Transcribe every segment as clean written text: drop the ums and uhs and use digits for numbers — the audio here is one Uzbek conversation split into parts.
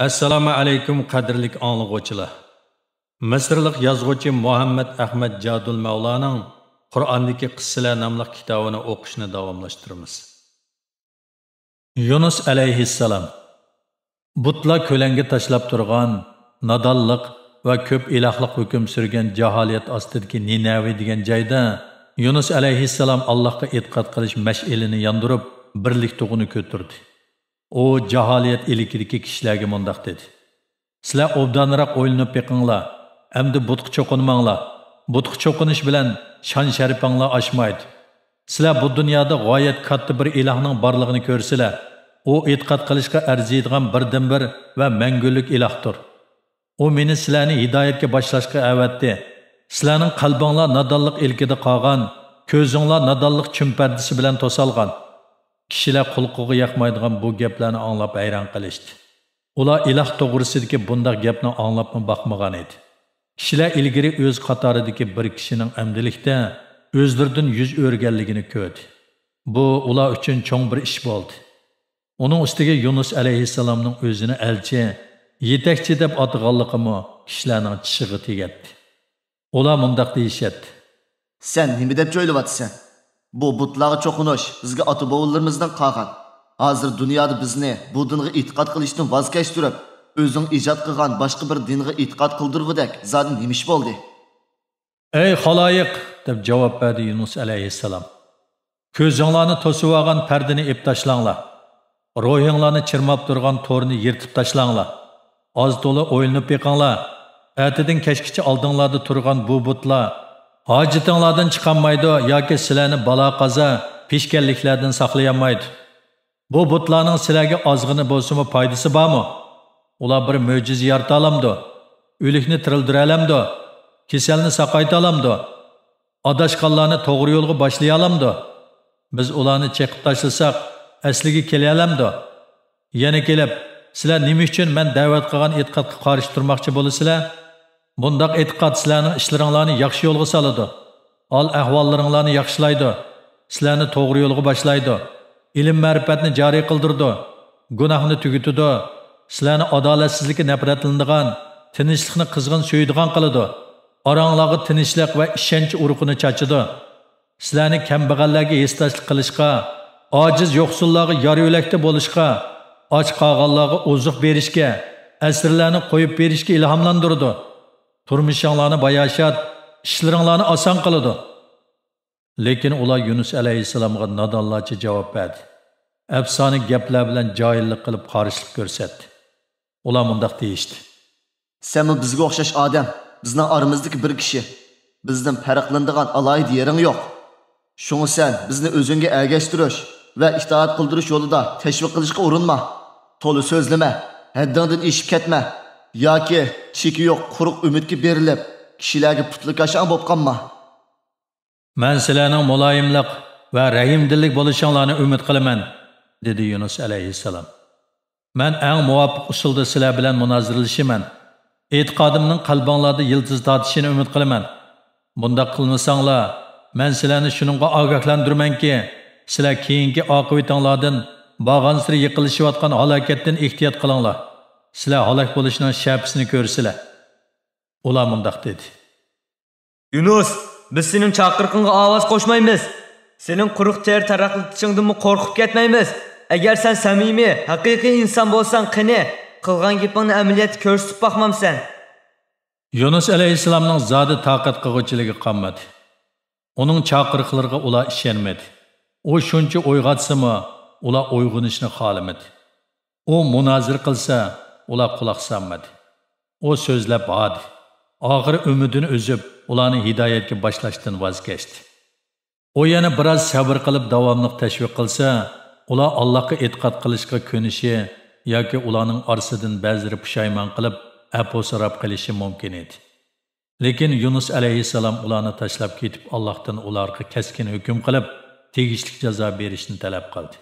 Assalomu alaykum qadrlik anglag'uvchilar. Misrlik yozuvchi Muhammad Ahmad Jadul Mavlaning Qur'ondagi qissalar nomli kitobini o'qishni davomlashtiramiz. Yunus alayhissalom butlar ko'langa tashlab turgan nodonlik va ko'p ilohlik hukm surgan jaholiyat ostidagi Ninavi degan joyda Yunus alayhissalom Allohga e'tiqod qilish mash'ilini yondirib birlik tug'ini ko'tardi. O jaholiyat ilikidagi kishilarga mundoq dedi. Sizlar obdanroq o'ylanib beqinglar, hamda butqa cho'qinmanglar. Butqa cho'qinish bilan shon sharifanglar oshmaydi. Sizlar bu dunyoda g'oyat katta bir ilohning borlig'ini ko'rsizlar. O e'tiqod qilishga arziydigan birdan-bir va mangulik ilohdir. O meni sizlarni hidoyatga boshlashga avatdi. Sizlarning qalbinglar nodonlik ilkida qolgan, ko'zinglar nodonlik chumpardisi bilan to'salgan. Kishilar qulqiga yoqmaydigan bu gaplarni anglab hayron qilishdi. Ular iloh to'g'risidagi bunday gapni anglabmi boqmagan edi. Kishilar ilgari o'z qatoridagi bir kishining amdilikda o'zlaridan yuz o'rganligini ko'rdi. Bu ular uchun cho'ng bir ish bo'ldi. Uning ustiga Yunus alayhissalomning o'zini elchi, yetakchi deb atag'anligimi kishilarning tishiga tegadi. Ular mundaq deyishadi. Sen nima deb o'ylayapsan? Bu butlarga cho'qinish bizga ota-bovularimizdan qolgan. Hozir dunyoda bizni bu dinga e'tiqod qilishdan voz kechtirib, o'zing ijod qilgan boshqa bir dinga e'tiqod qildirgudek zodi nima ish bo'ldi? Ey xaloyiq deb javob berdi Yunus alayhissalom. Ko'zinglarni to'sib olgan pardani ep tashlanglar. Ruhinglarni chirmab turgan to'rni yirtib tashlanglar. Oz to'la o'ylanib beqinglar. Ertadan kechgacha oldinglarda turgan bu butlar hojitinglardan chiqolmaydi yoki sizlarni balo qazo peshkanliklardan saqlayolmaydi. Bu butlarning sizlarga ozg'ini bo'lsa-mu foydasi bormi? Ular bir mo'jiza yarata olamdi. O'likni tirildira olamdi. Kasalni saqayta olamdi. Adashqanlarni to'g'ri yo'lga boshlay olamdi. Biz ularni chekib tashlasak, asliga kela olamdi. Yana kelib, sizlar nima uchun men da'vat qilgan e'tiqodga qarshi turmoqchi bo'lasizlar? Bundaq e'tiqod sizlarning ishlaringlarni yaxshi yo'lga soladi. Hol ahvollaringlarni yaxshilaydi. Sizlarni to'g'ri yo'lga boshlaydi. Ilm ma'rifatni joriy qildirdi. Gunohni tugitadi. Sizlarni adolatsizlikka nafratlanadigan, tinchlikni qizg'in so'yadigan qiladi. Oranglarga tinchlik va ishonch urug'ini chachidi. Sizlarni kambag'allarga hesdashlik qilishga, ojiz yo'qsullarga yor yo'lakda bo'lishga, och qolganlarga oziq berishga, asirlarni qo'yib berishga ilhomlantirdi. Turmushinglarni bayashat, ishlaringlarni oson qiladi. Lekin ular Yunus alayhissalomga nodonlarcha javob berdi. Afsona gaplar bilan johillik qilib qarshilik ko'rsatdi. Ular mundaq deyishdi. Sen bizga o'xshash odam, bizning oramizdagi bir kishi. Bizdan farqlanadigan alohida yering yo'q. Shuni sen bizni o'zingga ergashtirish va itoat qildirish yo'lida tashviq qilishga urinma. To'li so'zlama, haddingdan eshib ketma. Yoki cheki yo'q quruq umidga berilib, kishilarga putlikashon bo'lib qolma. Men sizlarning muloyimlik va rahimdillik bo'lishinglarni umid qilaman, dedi Yunus alayhissalom. Men eng muvofiq usulda sizlar bilan munozirlashaman. E'tiqodimning qalbinglarda yildiz tortishini umid qilaman. Bunda qilmasanglar, men sizlarni shuningga ogohlantirmanki, sizlar keyingi oqibatinglardan bag'ansir yiqilishayotgan halokatdan ehtiyot qilinglar. Sizlar halok bo'lishning shapsini ko'rsizlar. Ular mundaq dedi. Yunus, biz sening chaqirqingga ovoz qo'shmaymiz. Sening quruq ter taraqlatishingdan qo'rqib ketmaymiz. Agar sen samimiy, haqiqiy inson bo'lsang, qani, qilgan gapingni amaliyotda ko'rsatib boqmamsan. Yunus alayhissalomning zodi taqat qilg'uvchiligi qolmadi. Uning chaqiriqlariga ular ishonmadi. U shuncha o'yg'atsimi, ular uyg'onishni xohlamadi. U munozir qilsa, ular quloq solmadi. U so'zlab hadi. Oxiri umidini uzib, ularni hidoyatga boshlashdan voz kechdi. U yana biroz sabr qilib davomli tashviq qilsa, ular Allohga e'tiqod qilishga ko'nishi yoki ularning orasidan ba'zilari pushaymon qilib, afv so'rab qilishi mumkin edi. Lekin Yunus alayhissalom ularni tashlab ketib, Allohdan ularga keskin hukm qilib, tegishli jazo berishni talab qildi.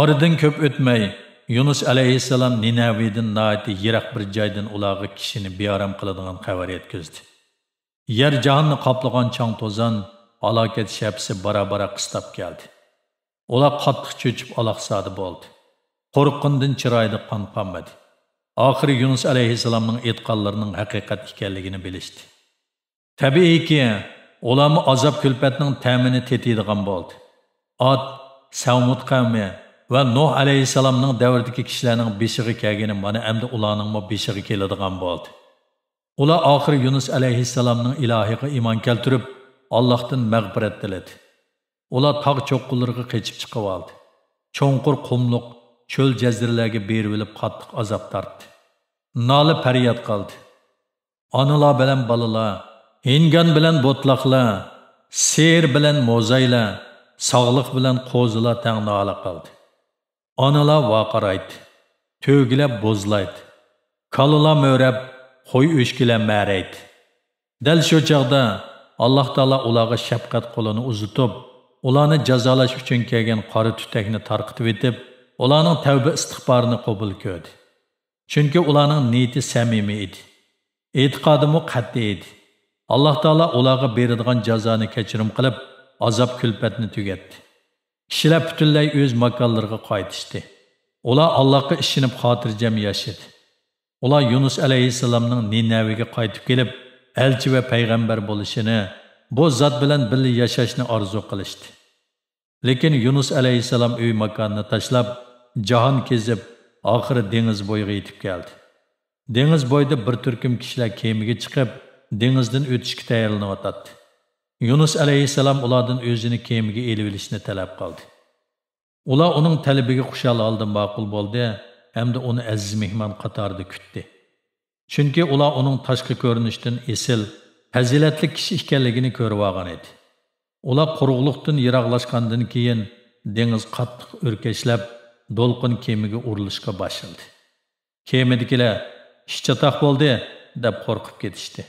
Oradan ko'p o'tmay Yunus alayhissalom Ninavidan nati yiroq bir joydan ularga kishini bearam qiladigan xabar yetkazdi. Yer jahonni qoplagan chang to'zon halokat shapsi bara-bara qistab keldi. Ular qattiq cho'chib aloqsadi bo'ldi. Qo'rqqandan chiroyida qon qonmadi. oxiri Yunus alayhissalomning aytganlarining haqiqat ekanligini bilishdi. Tabiiyki, ularni azob kulfatning ta'mini tetiydigan bo'ldi. Ad, Savmud qavmi va Nuh alayhissalomning davridagi kishilarning beshiga kelgani mana endi ularning beshiga keladigan bo'ldi. Ular oxiri Yunus alayhissalomning ilohiga iymon keltirib, Allohdan mag'firat tiladi. Ular tog' cho'qqilariga qechib chiqib oldi. Cho'nqur qumliq cho'l jaziralarga berilib qattiq azob tortdi. Nola faryod qildi. Onalar bilan balalar, ingan bilan bo'tloqlar, ser bilan mo'zaylar, sog'liq bilan qo'zilar tang nola qildi. Onalar vaqiraydi, to'gilab bo'zlaydi. Kalalar mo'rab, qo'y o'shkilar ma'raydi. Dal shu chog'da Alloh taolo ularga shafqat qo'lini uzatib, ularni jazolash uchun kelgan qora tutakni tarqitib etib, ularning tavba istig'forini qabul qildi. Chunki ularning niyati samimiy edi. E'tiqodimi qat'iy edi. Alloh taolo ularga beradigan jazoni kechirim qilib, azob kulfatni tugatdi. Kishilar butunlay o'z makonlariga qaytishdi. Ular Allohga ishonib xotirjam yashadi. Ular Yunus alayhissalomning Ninaviga qaytib kelib, elchi va payg'ambar bo'lishini, bu zot bilan birga yashashni orzu qilishdi. Lekin Yunus alayhissalom uy makonini tashlab, jahon kezib, oxiri dengiz bo'yiga yetib keldi. Dengiz bo'yida bir turkum kishilar kemaga chiqib, dengizdan o'tishga tayyorlanayotdi. Yunus alayhissalom ulardan o'zini kemaga elib olishni talab qildi. Ular uning talabiga xushal holda ma'qul bo'ldi hamda uni aziz mehmon qatorida kutdi. Chunki ular uning tashqi ko'rinishdan esil, fazilatli kishi ekanligini ko'rib olgan edi. Ular quruqlikdan yiroqlashgandan keyin dengiz qattiq o'rkashlab, do'lqin kemaga urilishga boshladi. Kemadagilar ish chatoq bo'ldi deb qo'rqib ketishdi.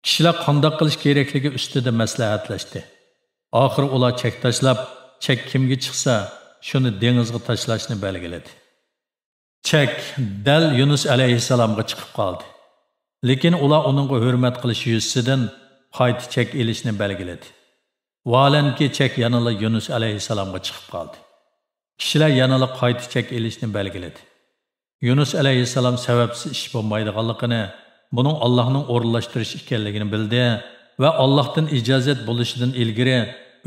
Kishilar qanday qilish kerakligi ustida maslahatlashdi. Oxiri ular chek tashlab, chek kimga chiqsa, shuni dengizga tashlashni belgiladi. Chek dal Yunus alayhissalomga chiqib qoldi. Lekin ular uningga hurmat qilish yuzasidan qayta chek elishni belgiladi. Valanki chek yanala Yunus alayhissalomga chiqib qoldi. Kishilar yanala qayta chek elishni belgiladi. Yunus alayhissalom sababsiz ish bo'lmaydiganligini, buning Allohning o'rinlashtirish ekanligini bildi va Allohdan ijozat bo'lishidan ilgari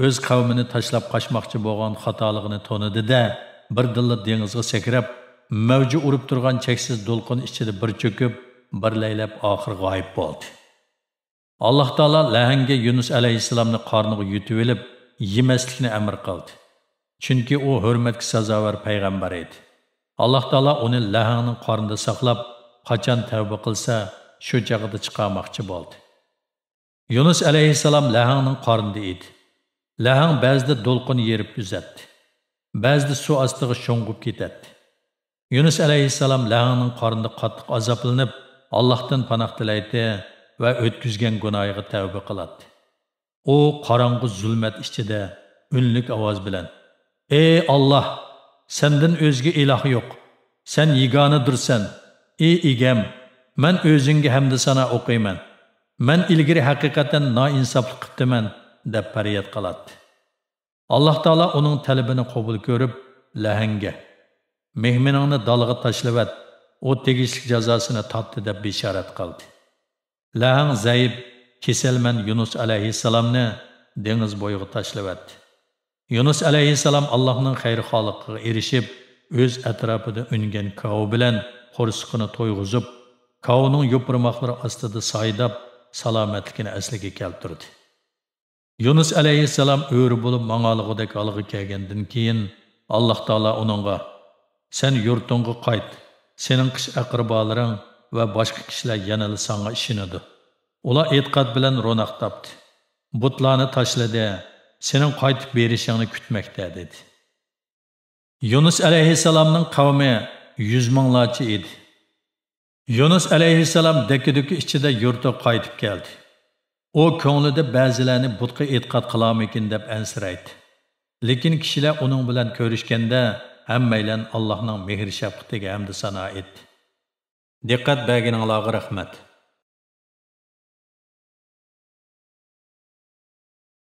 o'z qavmini tashlab qochmoqchi bo'lgan xatoligini tonidi-da, bir dilla dengizga sakrab, mavji urib turgan cheksiz do'lqin ichida bir cho'kib, bir laylab oxir g'oyib bo'ldi. Alloh taolo lahanga Yunus alayhissalomni qorniga yutib olib, yemaslikni amr qildi. Chunki u hurmatga sazovor payg'ambar edi. Alloh taolo uni lahangning qornida saqlab, qachon tavba qilsa, shu chog'ida chiqarmoqchi bo'ldi. Yunus alayhissalom lahangning qornida edi. Lahang ba'zida do'lqin yerib uzatdi. Ba'zida suv ostiga sho'ng'ib ketadi. Yunus alayhissalom lahangning qornida qattiq azoblanib, Allohdan panoh tilaydi va o'tkazgan gunohiga tavba qiladi. U qorong'u zulmat ichida unlik ovoz bilan: "Ey Alloh, sendan o'zga iloh yo'q. Sen yegonadirsan. Ey egam, men o'zingga hamd sana o'qiyman. Men ilgari haqiqatan noinsoflik qilibman" deb faryod qiladi. Alloh taolo uning talabini qabul ko'rib, lahanga: "Mehmoningni dalga tashlab, u tegishli jazosini totdi" deb bishorat qildi. Lahang zaif, kesalman Yunus alayhissalomni dengiz bo'yiga tashlab. Yunus alayhissalom Allohning xayr-xoliqiga erishib, o'z atrofida ungan kov bilan qo'rsiqini to'yg'izib, kovning yo'pirmoqlari ostida saydab, salomatligini asliga keltirdi. Yunus alayhissalom o'ri bo'lib mang'alig'idek olg'a kelgandan keyin Alloh taolo uningga: "Sen yurtingga qayt. Sening qish aqrabolaring va boshqa kishilar yana senga ishonadi. Ular e'tiqod bilan ro'naq topdi. Butlarni tashladi. Sening qaytib berishingni kutmoqda" dedi. Yunus alayhissalomning qavmi 100 minglarcha edi. Yunus alayhissalom dakki-dukki ichida yurtga qaytib keldi. U ko'nglida ba'zilarni butga e'tiqod qilamikin deb ansiraydi. Lekin kishilar uning bilan ko'rishganda hammaylan Allohning mehr shafqatiga hamd sano etdi. Diqqat berganingizga rahmat.